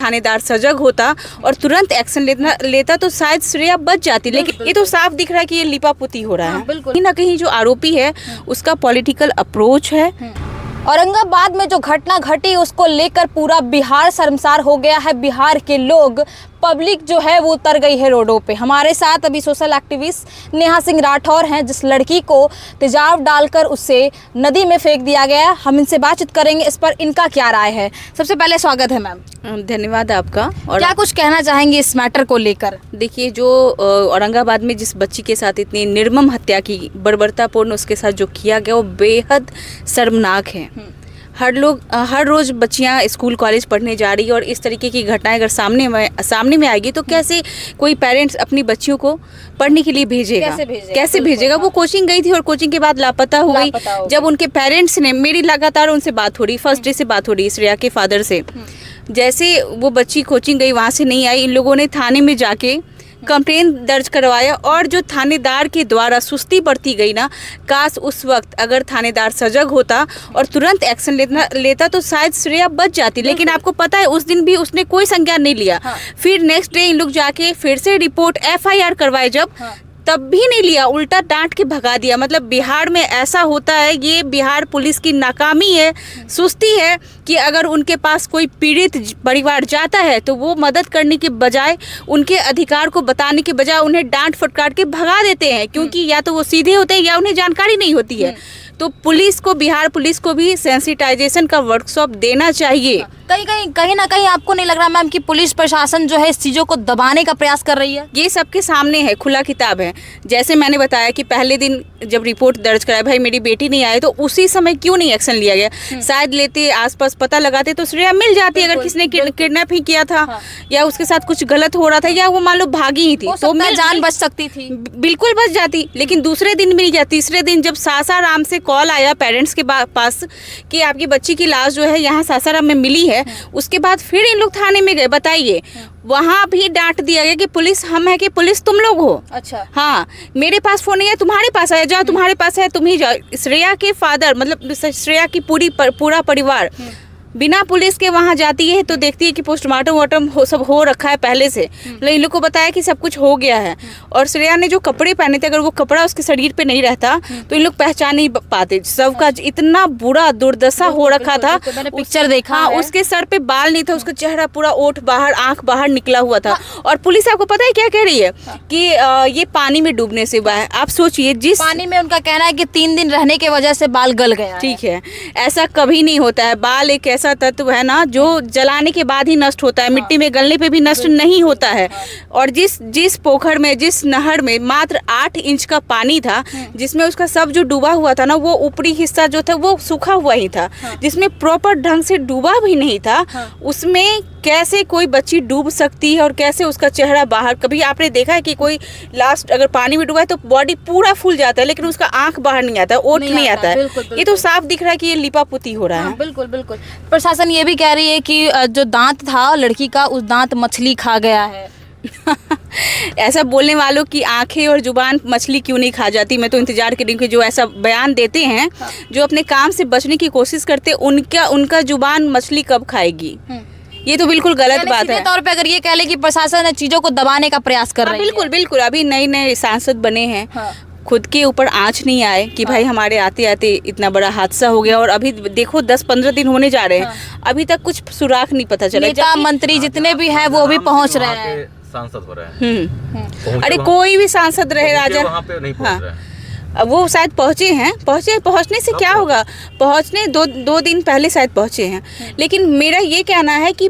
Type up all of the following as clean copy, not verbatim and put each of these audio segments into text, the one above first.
थानेदार सजग होता और तुरंत एक्शन लेता तो शायद श्रेया बच जाती। लेकिन ये तो साफ दिख रहा है कि ये लिपापोती हो रहा है। कहीं ना कहीं जो आरोपी है उसका पॉलिटिकल अप्रोच है। औरंगाबाद में जो घटना घटी उसको लेकर पूरा बिहार शर्मसार हो गया है। बिहार के लोग, पब्लिक जो है वो उतर गई है रोडों पे। हमारे साथ अभी सोशल एक्टिविस्ट नेहा सिंह राठौर हैं, जिस लड़की को तेजाब डालकर उससे नदी में फेंक दिया गया। हम इनसे बातचीत करेंगे, इस पर इनका क्या राय है। सबसे पहले स्वागत है मैम। धन्यवाद आपका। और क्या कुछ कहना चाहेंगे इस मैटर को लेकर? देखिए, जो औरंगाबाद में जिस बच्ची के साथ इतनी निर्मम हत्या की, बर्बरतापूर्ण उसके साथ जो किया गया वो बेहद शर्मनाक है। हर रोज़ बच्चियां स्कूल कॉलेज पढ़ने जा रही है और इस तरीके की घटनाएं अगर सामने में आएगी तो कैसे कोई पेरेंट्स अपनी बच्चियों को पढ़ने के लिए भेजेगा? कैसे भेजेगा? वो कोचिंग गई थी और कोचिंग के बाद लापता हो गई। जब उनके पेरेंट्स ने, मेरी लगातार उनसे बात हो रही, फर्स्ट डे से बात हो रही श्रेया के फादर से, जैसे वो बच्ची कोचिंग गई वहाँ से नहीं आई, इन लोगों ने थाने में जाके कंप्लेन दर्ज करवाया। और जो थानेदार के द्वारा सुस्ती बरती गई ना, काश उस वक्त अगर थानेदार सजग होता और तुरंत एक्शन लेता तो शायद श्रेया बच जाती। लेकिन आपको पता है उस दिन भी उसने कोई संज्ञान नहीं लिया। फिर नेक्स्ट डे इन लोग जाके फिर से रिपोर्ट FIR करवाए जब, तब भी नहीं लिया, उल्टा डांट के भगा दिया। मतलब बिहार में ऐसा होता है, ये बिहार पुलिस की नाकामी है, सुस्ती है कि अगर उनके पास कोई पीड़ित परिवार जाता है तो वो मदद करने के बजाय, उनके अधिकार को बताने के बजाय उन्हें डांट फटकार के भगा देते हैं, क्योंकि या तो वो सीधे होते हैं या उन्हें जानकारी नहीं होती है। तो पुलिस को, बिहार पुलिस को भी सेंसिटाइजेशन का वर्कशॉप देना चाहिए। कहीं ना कहीं आपको नहीं लग रहा मैम कि पुलिस प्रशासन जो है इस चीज़ों को दबाने का प्रयास कर रही है? ये सबके सामने है, खुला किताब है। जैसे मैंने बताया कि पहले दिन जब रिपोर्ट दर्ज कराया, भाई मेरी बेटी नहीं आई, तो उसी समय क्यों नहीं एक्शन लिया गया? शायद लेते, आसपास पता लगाते तो श्रेया मिल जाती। अगर किसने किडनैप ही किया था या उसके साथ कुछ गलत हो रहा था या वो मान लो भागी ही थी तो जान बच सकती थी, बिल्कुल बच जाती। लेकिन दूसरे दिन मिल गया। तीसरे दिन जब सासाराम से कॉल आया पेरेंट्स के पास कि आपकी बच्ची की लाश जो है यहाँ सासाराम में मिली है, उसके बाद फिर इन लोग थाने में गए। बताइए, वहाँ भी डांट दिया गया कि पुलिस हम है कि पुलिस तुम लोग हो। अच्छा, हाँ, मेरे पास फोन नहीं है, तुम्हारे पास है, जाओ तुम्हारे पास है तुम ही जाओ। श्रेया के फादर, मतलब श्रेया की पूरा परिवार बिना पुलिस के वहाँ जाती है तो देखती है कि पोस्टमार्टम सब हो रखा है पहले से। मतलब इन लोग को बताया कि सब कुछ हो गया है। और श्रेया ने जो कपड़े पहने थे, अगर वो कपड़ा उसके शरीर पे नहीं रहता तो इन लोग पहचान नहीं पाते। सबका इतना बुरा दुर्दशा हो रखा था। मैंने पिक्चर देखा। हाँ, उसके सर पे बाल नहीं था, उसका चेहरा पूरा ओठ बाहर, आंख बाहर निकला हुआ था। और पुलिस आपको पता है क्या कह रही है? कि ये पानी में डूबने से हुआ है। आप सोचिए, जिस पानी में, उनका कहना है कि 3 दिन रहने की वजह से बाल गल गया। ठीक है, ऐसा कभी नहीं होता है। बाल एक ऐसा तत्व है ना जो जलाने के बाद ही नष्ट होता है, मिट्टी में गलने पे भी नष्ट नहीं होता है। और जिस पोखर में, जिस नहर में मात्र 8 इंच का पानी था, जिसमें उसका सब जो डूबा हुआ था ना, वो ऊपरी हिस्सा जो था वो सूखा हुआ ही था, जिसमें प्रॉपर ढंग से डूबा भी नहीं था, उसमें कैसे कोई बच्ची डूब सकती है और कैसे उसका चेहरा बाहर? कभी आपने देखा है कि कोई लास्ट अगर पानी में डूबा है तो बॉडी पूरा फूल जाता है, लेकिन उसका आंख बाहर नहीं आता है, ओठ नहीं आता है। ये तो साफ दिख रहा है कि ये लिपापोती हो रहा है। बिल्कुल बिल्कुल। प्रशासन ये भी कह रही है कि जो दांत था लड़की का, उस दांत मछली खा गया है। ऐसा बोलने वालों की आंखें और जुबान मछली क्यों नहीं खा जाती? मैं तो इंतजार करूंगी जो ऐसा बयान देते हैं, जो अपने काम से बचने की कोशिश करते, उनका जुबान मछली कब खाएगी? ये तो बिल्कुल गलत बात है। तौर पे अगर ये कह ले कि प्रशासन चीजों को दबाने का प्रयास कर रही है। बिल्कुल बिल्कुल। अभी नए सांसद बने हैं, खुद के ऊपर आंच नहीं आए कि भाई हमारे आते आते इतना बड़ा हादसा हो गया। और अभी देखो 10-15 दिन होने जा रहे हैं, अभी तक कुछ सुराग नहीं पता चला। नेता मंत्री जितने भी हैं वो भी पहुंच रहे हैं, सांसद हो रहे हैं। अरे कोई भी सांसद रहे राजा, वहाँ पे नहीं पहुंच रहे हैं। वो शायद पहुंचने से क्या होगा? पहुंचने दो दिन पहले शायद पहुंचे हैं। लेकिन मेरा ये कहना है कि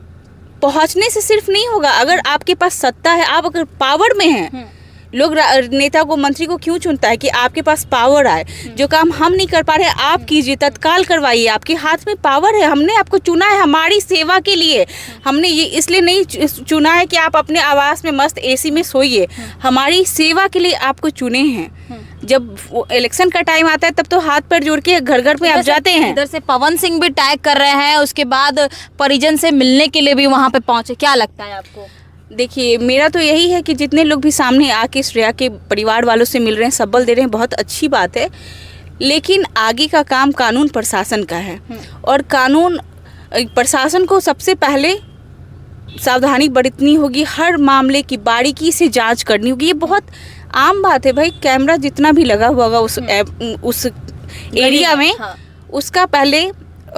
पहुंचने से सिर्फ नहीं होगा। अगर आपके पास सत्ता है, आप अगर पावर में हैं, लोग नेता को, मंत्री को क्यों चुनता है? कि आपके पास पावर आए, जो काम हम नहीं कर पा रहे आप कीजिए, तत्काल करवाइए। आपके हाथ में पावर है, हमने आपको चुना है हमारी सेवा के लिए। हमने ये इसलिए नहीं चुना है कि आप अपने आवास में मस्त AC में सोइए, हमारी सेवा के लिए आपको चुने हैं। जब इलेक्शन का टाइम आता है तब तो हाथ पैर जोड़ के घर घर पे आप जाते हैं। इधर से पवन सिंह भी टैग कर रहे हैं, उसके बाद परिजन से मिलने के लिए भी वहाँ पे पहुँचे। क्या लगता है आपको? देखिए, मेरा तो यही है कि जितने लोग भी सामने आके श्रेया के परिवार वालों से मिल रहे हैं, संबल दे रहे हैं, बहुत अच्छी बात है। लेकिन आगे का काम कानून प्रशासन का है। और कानून प्रशासन को सबसे पहले सावधानी बरतनी होगी, हर मामले की बारीकी से जांच करनी होगी। ये बहुत आम बात है भाई, कैमरा जितना भी लगा हुआ होगा उस एरिया में, हाँ। उसका पहले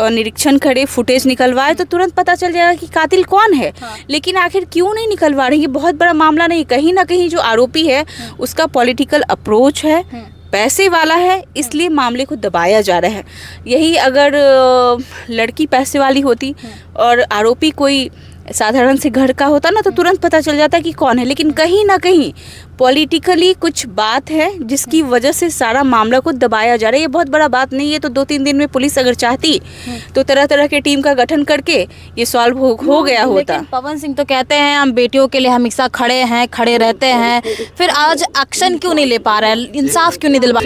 निरीक्षण करे, फुटेज निकलवाए तो तुरंत पता चल जाएगा कि कातिल कौन है। हाँ। लेकिन आखिर क्यों नहीं निकलवा रहे? ये बहुत बड़ा मामला नहीं, कहीं ना कहीं जो आरोपी है उसका पॉलिटिकल अप्रोच है, पैसे वाला है, इसलिए मामले को दबाया जा रहा है। यही अगर लड़की पैसे वाली होती और आरोपी कोई साधारण से घर का होता ना, तो तुरंत पता चल जाता कि कौन है। लेकिन कहीं ना कहीं पॉलिटिकली कुछ बात है जिसकी वजह से सारा मामला को दबाया जा रहा है। ये बहुत बड़ा बात नहीं है, तो 2-3 दिन में पुलिस अगर चाहती तो तरह तरह के टीम का गठन करके ये सॉल्व हो गया होता। लेकिन पवन सिंह तो कहते हैं हम बेटियों के लिए हमेशा खड़े हैं, खड़े रहते हैं, फिर आज एक्शन क्यों नहीं ले पा रहे हैं, इंसाफ क्यों नहीं दिलवा?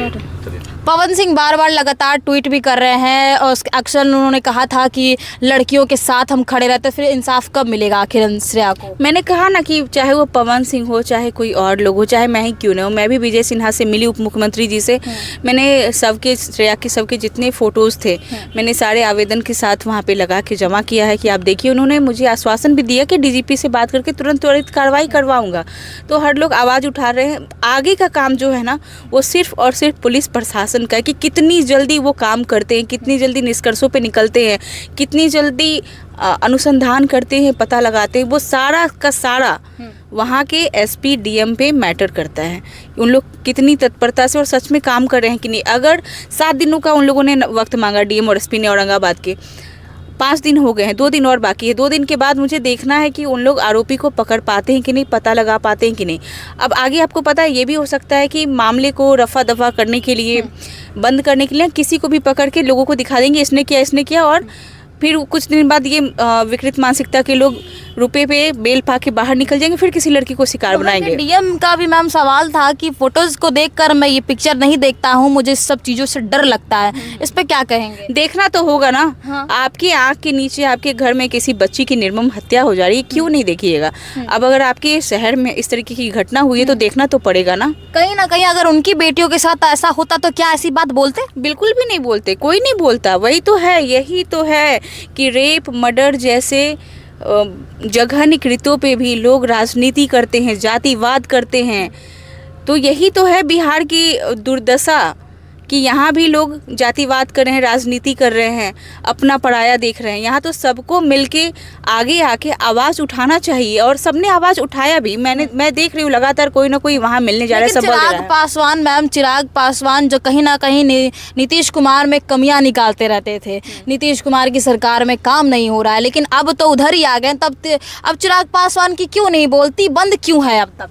पवन सिंह बार बार लगातार ट्वीट भी कर रहे हैं और एक्शन उन्होंने कहा था कि लड़कियों के साथ हम खड़े रहते, फिर इंसाफ कब मिलेगा आखिर श्रेया को? मैंने कहा ना कि चाहे वो पवन सिंह हो, चाहे कोई और लोग हो, चाहे मैं ही क्यों ना हो, मैं भी विजय सिन्हा से मिली, उप मुख्यमंत्री जी से। मैंने सबके, श्रेया के सबके जितने फ़ोटोज़ थे मैंने सारे आवेदन के साथ वहाँ पे लगा के जमा किया है कि आप देखिए। उन्होंने मुझे आश्वासन भी दिया कि डीजीपी से बात करके तुरंत त्वरित कार्रवाई करवाऊँगा। तो हर लोग आवाज़ उठा रहे हैं। आगे का काम जो है ना वो सिर्फ और सिर्फ पुलिस प्रशासन का है कि कितनी जल्दी वो काम करते हैं, कितनी जल्दी निष्कर्षों पे निकलते हैं, कितनी जल्दी अनुसंधान करते हैं, पता लगाते हैं। वो सारा का सारा वहाँ के एसपी डीएम पे मैटर करता है, उन लोग कितनी तत्परता से और सच में काम कर रहे हैं कि नहीं। अगर 7 दिनों का उन लोगों ने वक्त मांगा, डीएम और एसपी ने औरंगाबाद के, 5 दिन हो गए हैं, 2 दिन और बाकी है। 2 दिन के बाद मुझे देखना है कि उन लोग आरोपी को पकड़ पाते हैं कि नहीं, पता लगा पाते हैं कि नहीं। अब आगे आपको पता है, ये भी हो सकता है कि मामले को रफा दफा करने के लिए, बंद करने के लिए किसी को भी पकड़ के लोगों को दिखा देंगे इसने किया, और फिर कुछ दिन बाद ये विकृत मानसिकता के लोग रुपए पे बेल पा के बाहर निकल जाएंगे, फिर किसी लड़की को शिकार बनाएंगे। डीएम का भी मैम सवाल था कि फोटोज को देखकर मैं ये पिक्चर नहीं देखता हूँ, मुझे इस सब चीज़ों से डर लगता है, इस पे क्या कहेंगे? देखना तो होगा ना। हाँ। आपकी आंख के नीचे आपके घर में किसी बच्ची की निर्मम हत्या हो जा रही है, क्यों नहीं देखिएगा? अब अगर आपके शहर में इस तरीके की घटना हुई है तो देखना तो पड़ेगा ना। कहीं ना कहीं अगर उनकी बेटियों के साथ ऐसा होता तो क्या ऐसी बात बोलते? बिल्कुल भी नहीं बोलते, कोई नहीं बोलता। वही तो है, यही तो है कि रेप, मर्डर जैसे जघन्य कृत्यों पे भी लोग राजनीति करते हैं, जातिवाद करते हैं। तो यही तो है बिहार की दुर्दशा कि यहाँ भी लोग जातिवाद कर रहे हैं, राजनीति कर रहे हैं, अपना पराया देख रहे हैं। यहाँ तो सबको मिलके आगे आके आवाज़ उठाना चाहिए, और सबने आवाज़ उठाया भी। मैं देख रही हूँ लगातार कोई ना कोई वहाँ मिलने जा रहा है, सब बोल रहा है। चिराग पासवान मैम, चिराग पासवान जो कहीं ना कहीं नीतीश कुमार में कमियां निकालते रहते थे, नीतीश कुमार की सरकार में काम नहीं हो रहा है, लेकिन अब तो उधर ही आ गए। अब चिराग पासवान की क्यों नहीं बोलती, बंद क्यों है अब तक?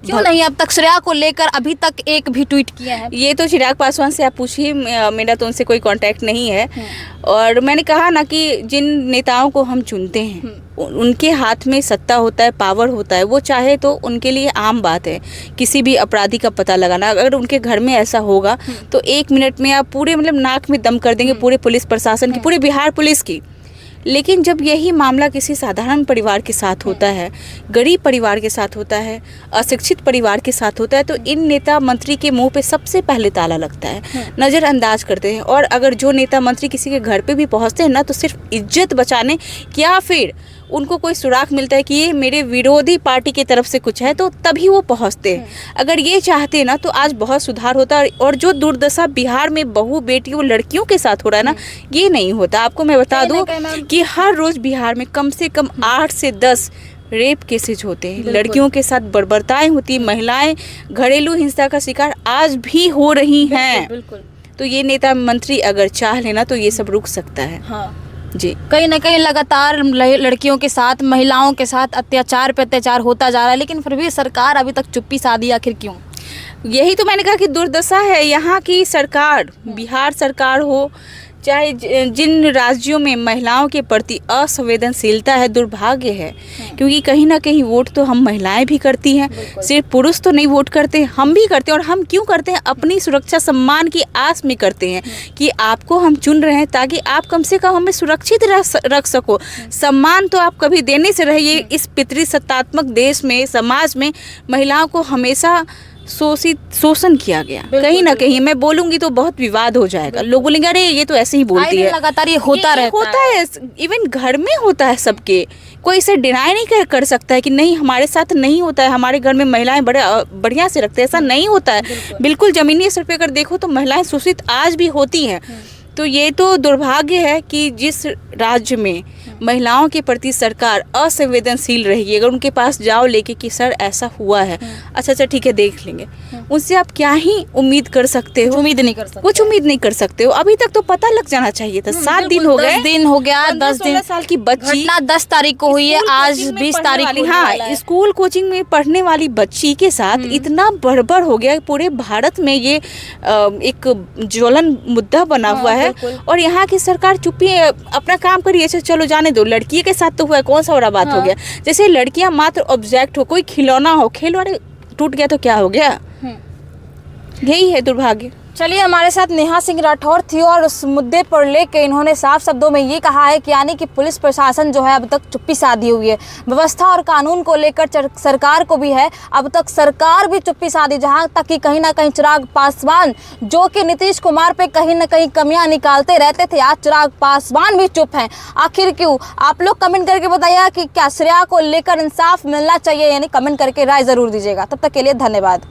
क्यों नहीं अब तक श्रेया को लेकर अभी तक एक भी ट्वीट किया है? ये तो चिराग पासवान से आप पूछिए, मेरा तो उनसे कोई कांटेक्ट नहीं है। और मैंने कहा ना कि जिन नेताओं को हम चुनते हैं उनके हाथ में सत्ता होता है, पावर होता है। वो चाहे तो उनके लिए आम बात है किसी भी अपराधी का पता लगाना। अगर उनके घर में ऐसा होगा तो 1 मिनट में आप पूरे नाक में दम कर देंगे पूरे पुलिस प्रशासन की, पूरे बिहार पुलिस की। लेकिन जब यही मामला किसी साधारण परिवार के साथ होता है, गरीब परिवार के साथ होता है, अशिक्षित परिवार के साथ होता है, तो इन नेता मंत्री के मुंह पे सबसे पहले ताला लगता है, नज़रअंदाज करते हैं। और अगर जो नेता मंत्री किसी के घर पे भी पहुंचते हैं ना, तो सिर्फ इज्जत बचाने, या फिर उनको कोई सुराग मिलता है कि ये मेरे विरोधी पार्टी की तरफ से कुछ है, तो तभी वो पहुंचते हैं। अगर ये चाहते ना तो आज बहुत सुधार होता। और जो दुर्दशा बिहार में बहू बेटियों लड़कियों के साथ हो रहा है ना, ये नहीं होता। आपको मैं बता दूं कि हर रोज़ बिहार में कम से कम 8 से 10 रेप केसेज होते हैं, लड़कियों के साथ बर्बरताएं होती हैं, महिलाएं घरेलू हिंसा का शिकार आज भी हो रही हैं। तो ये नेता मंत्री अगर चाह लेना तो ये सब रुक सकता है। हाँ जी, कहीं ना कहीं लगातार लड़कियों के साथ, महिलाओं के साथ अत्याचार पे अत्याचार होता जा रहा है, लेकिन फिर भी सरकार अभी तक चुप्पी साधी, आखिर क्यों? यही तो मैंने कहा कि दुर्दशा है यहाँ की सरकार, बिहार सरकार हो, चाहे जिन राज्यों में महिलाओं के प्रति असंवेदनशीलता है, दुर्भाग्य है। क्योंकि कहीं ना कहीं वोट तो हम महिलाएं भी करती हैं, सिर्फ पुरुष तो नहीं वोट करते, हम भी करते हैं। और हम क्यों करते हैं? अपनी सुरक्षा सम्मान की आस में करते हैं कि आपको हम चुन रहे हैं ताकि आप कम से कम हमें सुरक्षित रख सको। सम्मान तो आप कभी देने से रहिए। इस पितृसत्तात्मक देश में, समाज में महिलाओं को हमेशा शोषण किया गया। कहीं ना कहीं मैं बोलूंगी तो बहुत विवाद हो जाएगा, लोग बोलेंगे अरे ये तो ऐसे ही बोलती है। लगातार ये होता रहता है, इवन घर में होता है सबके, कोई इसे डिनाई नहीं कर सकता है कि नहीं हमारे साथ नहीं होता है, हमारे घर में महिलाएं बड़े बढ़िया से रखते हैं, ऐसा नहीं होता है। बिल्कुल ज़मीनी स्तर पे अगर देखो तो महिलाएं शोषित आज भी होती हैं। तो ये तो दुर्भाग्य है कि जिस राज्य में महिलाओं के प्रति सरकार असंवेदनशील रही, अगर उनके पास जाओ लेके कि सर ऐसा हुआ है, अच्छा ठीक है देख लेंगे, उनसे आप क्या ही उम्मीद कर सकते हो? उम्मीद नहीं कर सकते, कुछ उम्मीद नहीं कर सकते हो। अभी तक तो पता लग जाना चाहिए था। 7 दिन हो गए, 10 दिन हो गया, 10 दिन 16 साल की बच्ची, घटना 10 तारीख को हुई है, स्कूल आज कोचिंग में 20 पढ़ने तारीख वाली, को होने वाला हाँ है। स्कूल कोचिंग में पढ़ने वाली बच्ची के साथ इतना बड़बड़ हो गया। पूरे भारत में ये एक ज्वलन मुद्दा बना हुआ है और यहाँ की सरकार चुप्पी अपना काम करिए, अच्छा चलो जाने दो, लड़की के साथ तो हुआ है, कौन सा बड़ा बात हो गया। जैसे लड़कियां मात्र ऑब्जेक्ट हो, कोई खिलौना हो, खिलौने टूट गया तो क्या हो गया? यही है दुर्भाग्य। चलिए, हमारे साथ नेहा सिंह राठौर थी और उस मुद्दे पर लेके इन्होंने साफ शब्दों में ये कहा है कि यानी कि पुलिस प्रशासन जो है अब तक चुप्पी साधी हुई है। व्यवस्था और कानून को लेकर सरकार को भी है, अब तक सरकार भी चुप्पी साधी, जहां तक कि कहीं ना कहीं चिराग पासवान जो कि नीतीश कुमार पे कहीं ना कहीं कमियां निकालते रहते थे, आज चिराग पासवान भी चुप हैं। आखिर क्यों? आप लोग कमेंट करके बताइए कि क्या श्रेया को लेकर इंसाफ मिलना चाहिए, यानी कमेंट करके राय जरूर दीजिएगा। तब तक के लिए धन्यवाद।